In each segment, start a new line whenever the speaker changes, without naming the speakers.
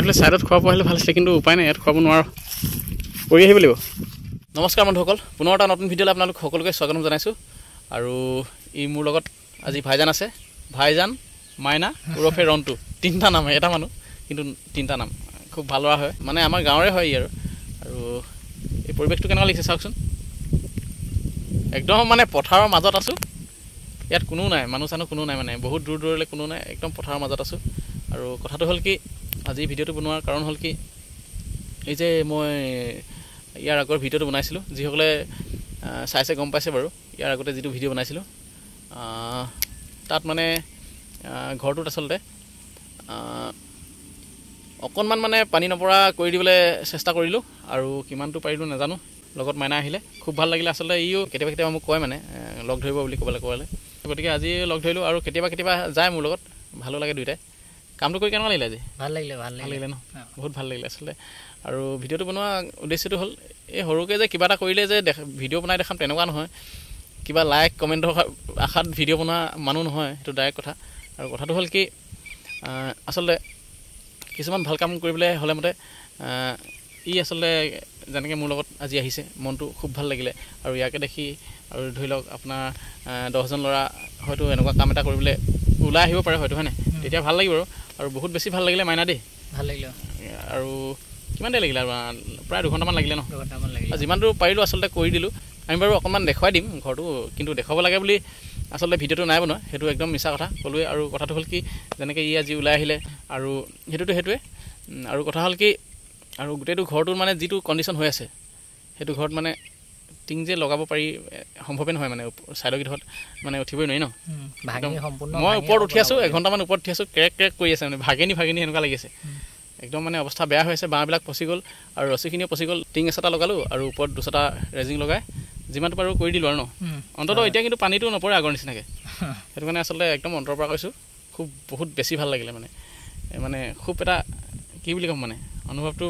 এইফালে ছাইডত খোৱা পোৱা হ'লে ভাল আছিলে, কিন্তু উপায় নাই, ইয়াত খুৱাব নোৱাৰোঁ, কৰি আহিব লাগিব। নমস্কাৰ বন্ধুসকল, পুনৰ এটা নতুন ভিডিঅ'লৈ আপোনালোক সকলোকে স্বাগতম জনাইছোঁ। আৰু ই মোৰ লগত আজি ভাইজান আছে, ভাইজান, মাইনা ওৰফে ৰন্টু, তিনিটা নাম, এটা মানুহ কিন্তু তিনিটা নাম, খুব ভাল ল'ৰা হয়, মানে আমাৰ গাঁৱৰে হয় ই। আৰু এই পৰিৱেশটো কেনেকুৱা লাগিছে চাওকচোন, একদম মানে পথাৰৰ মাজত আছোঁ, ইয়াত কোনো নাই, মানুহ চানুহ কোনো নাই, মানে বহুত দূৰ দূৰলৈ কোনো নাই, একদম পথাৰৰ মাজত আছোঁ। আৰু কথাটো হ'ল কি, আজি ভিডিঅ'টো বনোৱাৰ কাৰণ হ'ল কি, এই যে মই ইয়াৰ আগৰ ভিডিঅ'টো বনাইছিলোঁ, যিসকলে চাইছে গম পাইছে বাৰু, ইয়াৰ আগতে যিটো ভিডিঅ' বনাইছিলোঁ তাত মানে ঘৰটোত আচলতে অকণমান মানে পানী নপৰা কৰি দিবলৈ চেষ্টা কৰিলোঁ, আৰু কিমানটো পাৰিলোঁ নাজানো। লগত মাইনা আহিলে, খুব ভাল লাগিলে আচলতে। ইও কেতিয়াবা কেতিয়াবা মোক কয় মানে লগ ধৰিব বুলি ক'বলৈ, গতিকে আজি লগ ধৰিলোঁ। আৰু কেতিয়াবা কেতিয়াবা যায় মোৰ লগত, ভালো লাগে দুয়োটাই। কামটো কৰি কেনেকুৱা লাগিলে আজি? ভাল লাগিলে ন, বহুত ভাল লাগিলে আচলতে। আৰু ভিডিঅ'টো বনোৱা উদ্দেশ্যটো হ'ল, এই সৰুকৈ যে কিবা এটা কৰিলে যে ভিডিঅ' বনাই দেখাম তেনেকুৱা নহয়, কিবা লাইক কমেণ্টৰ আশাত ভিডিঅ' বনোৱা মানুহ নহয়, সেইটো ডাইৰেক্ট কথা। আৰু কথাটো হ'ল কি, আচলতে কিছুমান ভাল কাম কৰিবলৈ হ'লে মতে ই আচলতে যেনেকৈ মোৰ লগত আজি আহিছে, মনটো খুব ভাল লাগিলে। আৰু ইয়াকে দেখি আৰু ধৰি লওক আপোনাৰ 10জন ল'ৰা হয়তো এনেকুৱা কাম এটা কৰিবলৈ ওলাই আহিব পাৰে হয়তো, হয় নাই? তেতিয়া ভাল লাগিব। আৰু বহুত বেছি ভাল লাগিলে মাইনা দেই, ভাল লাগিলে। আৰু কিমান দেৰি লাগিলে? আৰু প্ৰায় 2 ঘণ্টামান লাগিলে ন? 2 ঘণ্টামান লাগিলে। যিমান দূৰ পাৰিলোঁ আচলতে কৰি দিলোঁ। আমি বাৰু অকণমান দেখুৱাই দিম ঘৰটো, কিন্তু দেখুৱাব লাগে বুলি আচলতে ভিডিঅ'টো নাই বনোৱা, সেইটো একদম মিছা কথা ক'লোৱে। আৰু কথাটো হ'ল কি, যেনেকৈ ই আজি ওলাই আহিলে, আৰু সেইটোৱে। আৰু কথা হ'ল কি, আৰু গোটেইটো ঘৰটোৰ মানে যিটো কণ্ডিশ্যন হৈ আছে, সেইটো ঘৰত মানে টিং যে লগাব পাৰি সম্ভৱে নহয়, মানে ছাইডৰ গীতত মানে উঠিবই নোৱাৰি ন। মই ওপৰত উঠি আছোঁ, 1 ঘণ্টামান ওপৰত উঠি আছোঁ, ক্ৰেক কৰি আছে, মানে ভাগেনি এনেকুৱা লাগি আছে। একদম মানে অৱস্থা বেয়া হৈ আছে, বাঁহবিলাক পচি গ'ল আৰু ৰছীখিনিও পচি গ'ল। টিং এচটা লগালোঁ আৰু ওপৰত 2টা ৰেজিং লগাই যিমানটো পাৰোঁ কৰি দিলোঁ আৰু ন। অন্ততঃ এতিয়া কিন্তু পানীটো নপৰে আগৰ নিচিনাকৈ, সেইটো কাৰণে আচলতে একদম অন্তৰৰ পৰা কৈছোঁ, বহুত বেছি ভাল লাগিলে। মানে খুব এটা কি বুলি ক'ম, মানে অনুভৱটো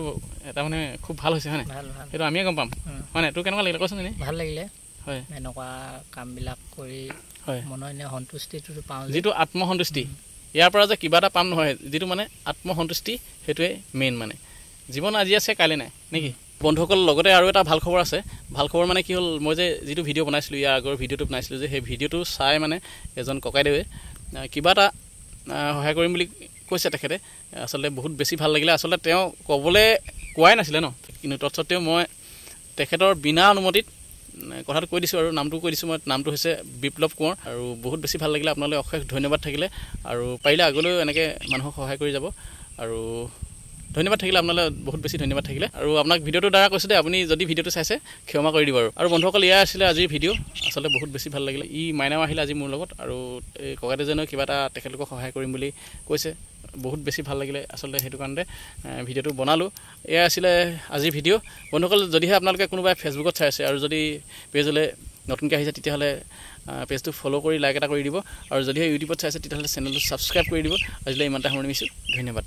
এটা মানে খুব ভাল হৈছে, হয় নাই? সেইটো আমিয়ে গম পাম, হয় নাই? তোৰ কেনেকুৱা লাগিলে কচোন? এনেই ভাল লাগিলে, হয়। এনেকুৱা কামবিলাক কৰি হয় মনৰ এনে সন্তুষ্টিটো পাওঁ, যিটো আত্মসন্তুষ্টি। ইয়াৰ পৰা যে কিবা এটা পাম নহয়, যিটো মানে আত্মসন্তুষ্টি, সেইটোৱে মেইন। মানে জীৱন আজি আছে কাইলৈ নাই নেকি বন্ধুসকল? লগতে আৰু এটা ভাল খবৰ আছে। ভাল খবৰ মানে কি হ'ল, মই যে যিটো ভিডিঅ' বনাইছিলোঁ, ইয়াৰ আগৰ ভিডিঅ'টো বনাইছিলোঁ যে, সেই ভিডিঅ'টো চাই মানে এজন ককাইদেৱে কিবা এটা সহায় কৰিম বুলি কৈছে তেখেতে। আচলতে বহুত বেছি ভাল লাগিলে। আচলতে তেওঁ কোৱাই নাছিলে ন, কিন্তু তৎসত্ত্বেও মই তেখেতৰ বিনা অনুমতিত কথাটো কৈ দিছোঁ, আৰু নামটো কৈ দিছোঁ। মই নামটো হৈছে বিপ্লৱ কোঁৱৰ। আৰু বহুত বেছি ভাল লাগিলে, আপোনালৈ অশেষ ধন্যবাদ থাকিলে। আৰু পাৰিলে আগলৈও এনেকৈ মানুহক সহায় কৰি যাব। আৰু ধন্যবাদ থাকিলে আপোনালৈ, বহুত বেছি ধন্যবাদ থাকিলে। আৰু আপোনাক ভিডিঅ'টোৰ দ্বাৰা কৈছোঁ দেই, আপুনি যদি ভিডিঅ'টো চাইছে ক্ষমা কৰি দিব। আৰু বন্ধুসকল, এয়া আছিলে আজিৰ ভিডিঅ'। আচলতে বহুত বেছি ভাল লাগিলে। ই মাইনাও আহিলে আজি মোৰ লগত, আৰু এই ককাইদেউজনেও কিবা এটা তেখেতলোকক সহায় কৰিম বুলি কৈছে। বহুত বেছি ভাল লাগিলে আচলতে, সেইটো কাৰণতে ভিডিঅ'টো বনালোঁ। এয়া আছিলে আজিৰ ভিডিঅ'। বন্ধুসকল, যদিহে আপোনালোকে কোনোবাই ফেচবুকত চাই আছে আৰু যদি পেজলৈ নতুনকৈ আহিছে, তেতিয়াহ'লে পেজটো ফ'ল' কৰি লাইক এটা কৰি দিব। আৰু যদিহে ইউটিউবত চাই আছে, তেতিয়াহ'লে চেনেলটো ছাবস্ক্ৰাইব কৰি দিব। আজিলৈ ইমানতে সামৰণি মাৰিছোঁ, ধন্যবাদ।